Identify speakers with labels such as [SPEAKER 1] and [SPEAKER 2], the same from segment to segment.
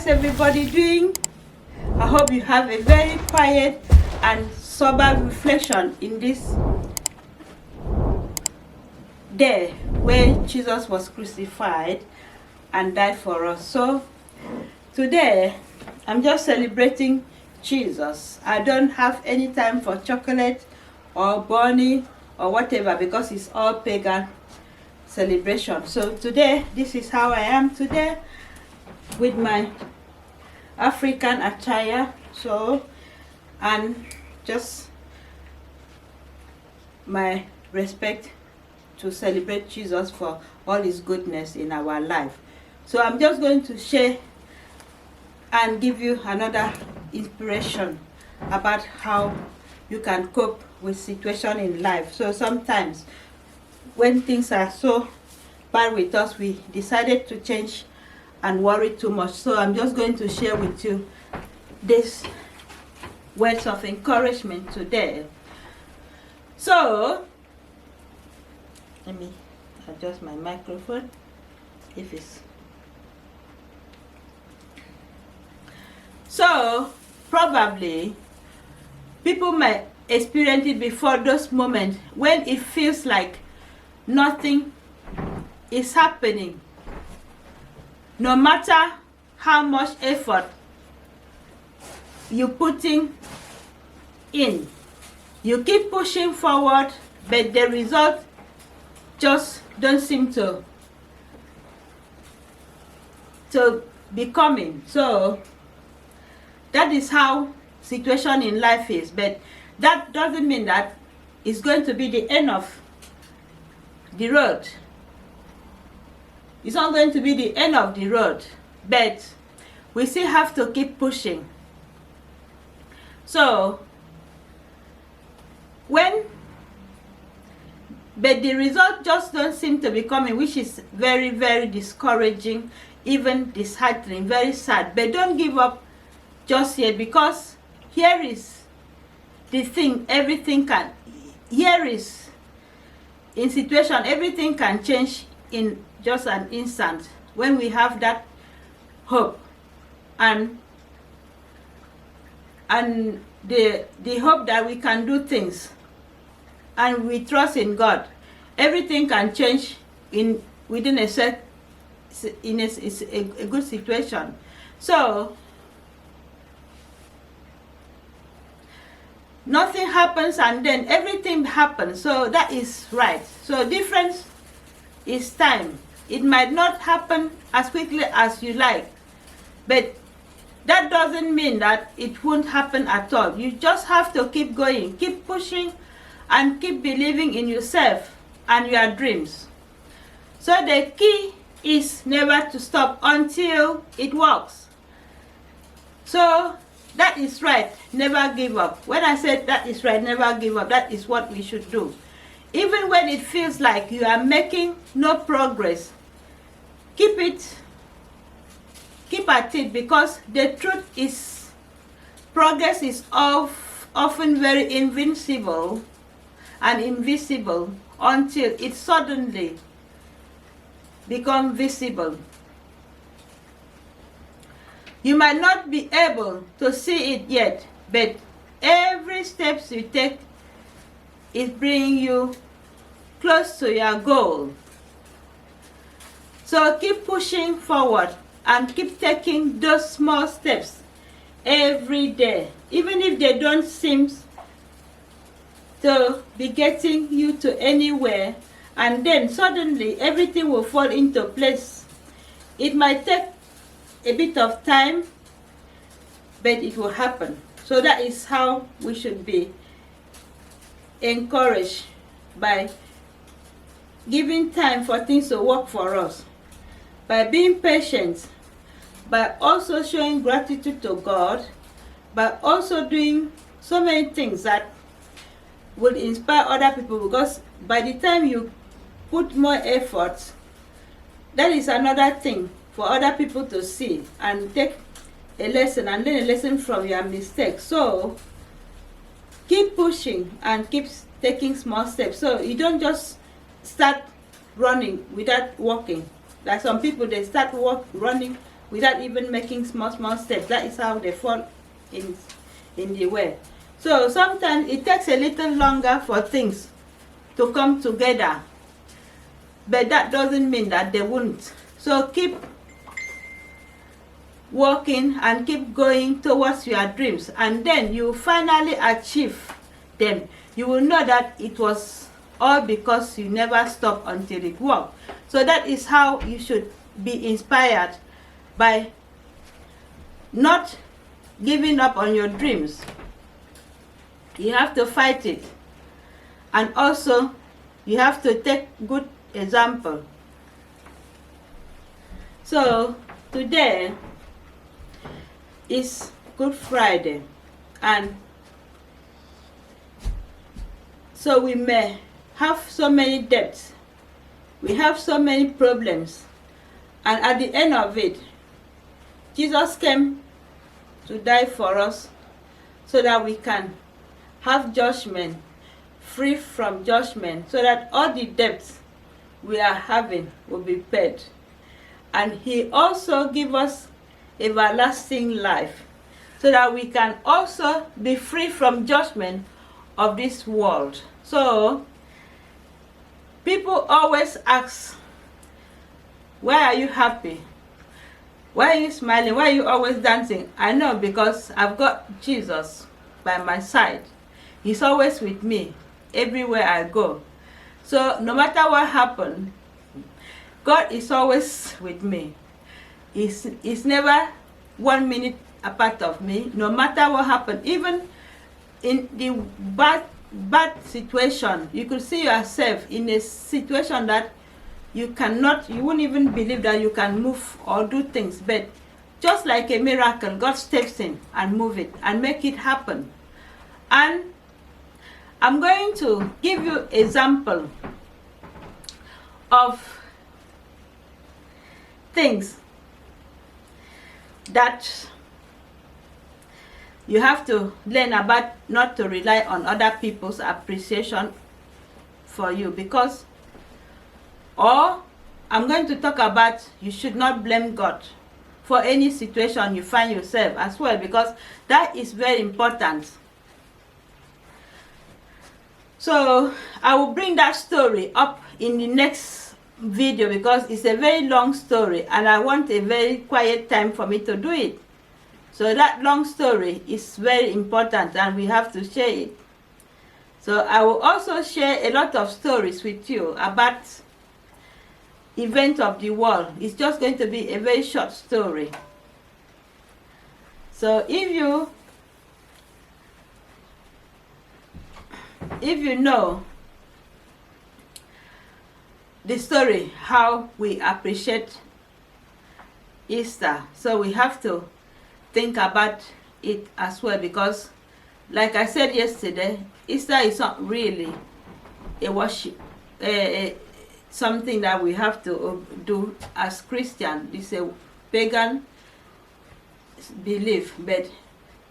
[SPEAKER 1] everybody doing? I hope you have a very quiet and sober reflection in this day when Jesus was crucified and died for us. So today I'm just celebrating Jesus. I don't have any time for chocolate or bunny or whatever because it's all pagan celebration. So today, this is how I am today with my African attire. So, and just my respect to celebrate Jesus for all his goodness in our life. So I'm just going to share and give you another inspiration about how you can cope with situation in life. So sometimes when things are so bad with us, we decided to change and worry too much. So I'm just going to share with you these words of encouragement today. So let me adjust my microphone if it's so. Probably people might experience it before, those moments when it feels like nothing is happening. No matter how much effort you're putting in, you keep pushing forward, but the result just don't seem to be coming. So that is how situation in life is, but that doesn't mean that it's going to be the end of the road. It's not going to be the end of the road, but we still have to keep pushing. So but the result just don't seem to be coming, which is very, very discouraging, even disheartening, very sad. But don't give up just yet, because here is the thing, in situation, everything can change in just an instant when we have that hope and the hope that we can do things and we trust in God. Everything can change within a good situation. So nothing happens and then everything happens. So that is right. So difference is time. It might not happen as quickly as you like, but that doesn't mean that it won't happen at all. You just have to keep going, keep pushing, and keep believing in yourself and your dreams. So the key is never to stop until it works. So that is right, never give up. When I said that is right, never give up, that is what we should do. Even when it feels like you are making no progress, keep at it, because the truth is progress is often very invincible and invisible until it suddenly becomes visible. You might not be able to see it yet, but every step you take is bringing you close to your goal. So keep pushing forward and keep taking those small steps every day, even if they don't seem to be getting you to anywhere, and then suddenly everything will fall into place. It might take a bit of time, but it will happen. So that is how we should be encouraged, by giving time for things to work for us, by being patient, by also showing gratitude to God, by also doing so many things that will inspire other people, because by the time you put more effort, that is another thing for other people to see and take a lesson and learn a lesson from your mistakes. So keep pushing and keep taking small steps. So you don't just start running without walking. Like some people, they start running without even making small steps. That is how they fall in the way. So sometimes it takes a little longer for things to come together, but that doesn't mean that they won't. So keep working and keep going towards your dreams, and then you finally achieve them. You will know that it was all because you never stop until it worked. So that is how you should be inspired, by not giving up on your dreams. You have to fight it, and also you have to take good example. So today is Good Friday, and so we may have so many debts, we have so many problems, and at the end of it, Jesus came to die for us so that we can have judgment, free from judgment, so that all the debts we are having will be paid. And he also give us everlasting life, so that we can also be free from judgment of this world. So people always ask, why are you happy? Why are you smiling? Why are you always dancing? I know, because I've got Jesus by my side. He's always with me everywhere I go. So no matter what happens, God is always with me. He's never 1 minute apart of me, no matter what happens. Even in the bad situation, you could see yourself in a situation that you wouldn't even believe that you can move or do things, but just like a miracle, God steps in and move it and make it happen. And I'm going to give you example of things that you have to learn about, not to rely on other people's appreciation for you, because, or I'm going to talk about, you should not blame God for any situation you find yourself as well, because that is very important. So I will bring that story up in the next video, because it's a very long story and I want a very quiet time for me to do it. So that long story is very important and we have to share it. So I will also share a lot of stories with you about events of the world. It's just going to be a very short story. So if you know the story, how we appreciate Easter, so we have to think about it as well, because like I said yesterday, Easter is not really a worship, something that we have to do as Christian. It's a pagan belief, but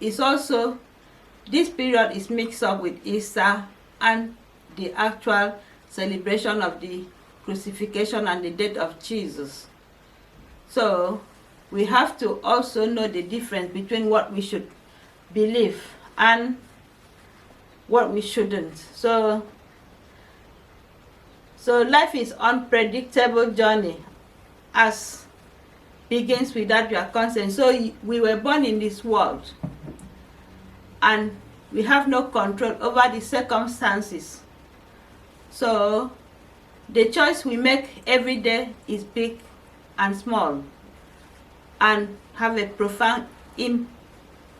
[SPEAKER 1] it's also, this period is mixed up with Easter and the actual celebration of the crucifixion and the death of Jesus. So we have to also know the difference between what we should believe and what we shouldn't. So life is unpredictable journey, as begins without your consent. So we were born in this world and we have no control over the circumstances. So the choice we make every day is big and small, and have a profound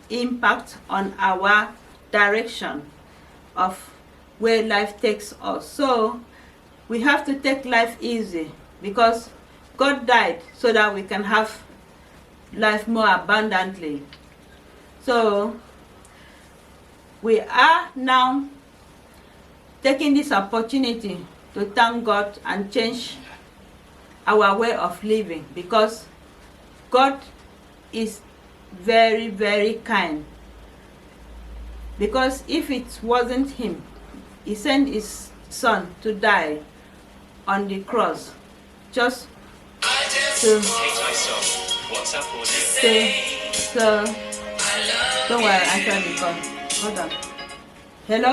[SPEAKER 1] impact on our direction of where life takes us. So we have to take life easy, because God died so that we can have life more abundantly. So we are now taking this opportunity to thank God and change our way of living, because God is very, very kind. Because if it wasn't him, he sent his son to die on the cross just to
[SPEAKER 2] WhatsApp audio.
[SPEAKER 1] So don't worry, I try to call. Hold on. Hello?